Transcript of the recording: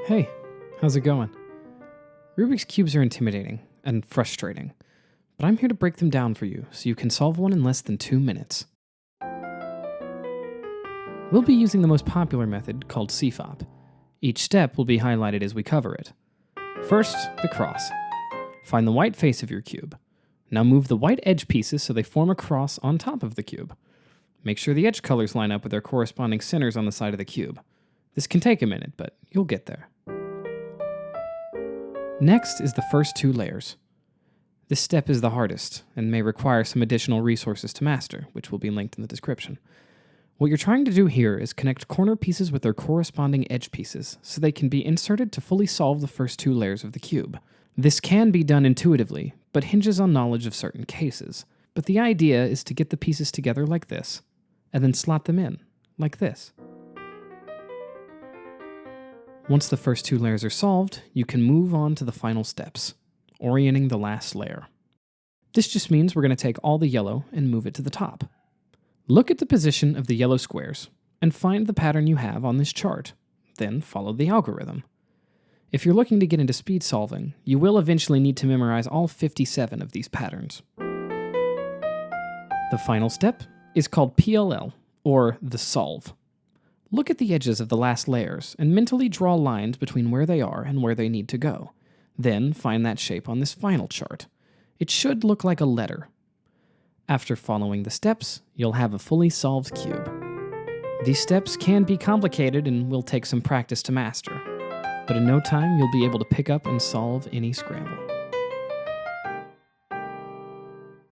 Hey, how's it going? Rubik's Cubes are intimidating and frustrating, but I'm here to break them down for you so you can solve one in less than 2 minutes. We'll be using the most popular method called CFOP. Each step will be highlighted as we cover it. First, the cross. Find the white face of your cube. Now move the white edge pieces so they form a cross on top of the cube. Make sure the edge colors line up with their corresponding centers on the side of the cube. This can take a minute, but you'll get there. Next is the first 2 layers. This step is the hardest and may require some additional resources to master, which will be linked in the description. What you're trying to do here is connect corner pieces with their corresponding edge pieces so they can be inserted to fully solve the first 2 layers of the cube. This can be done intuitively, but hinges on knowledge of certain cases. But the idea is to get the pieces together like this, and then slot them in, like this. Once the first 2 layers are solved, you can move on to the final steps, orienting the last layer. This just means we're going to take all the yellow and move it to the top. Look at the position of the yellow squares and find the pattern you have on this chart, then follow the algorithm. If you're looking to get into speed solving, you will eventually need to memorize all 57 of these patterns. The final step is called PLL, or the solve. Look at the edges of the last layers and mentally draw lines between where they are and where they need to go. Then find that shape on this final chart. It should look like a letter. After following the steps, you'll have a fully solved cube. These steps can be complicated and will take some practice to master, but in no time you'll be able to pick up and solve any scramble.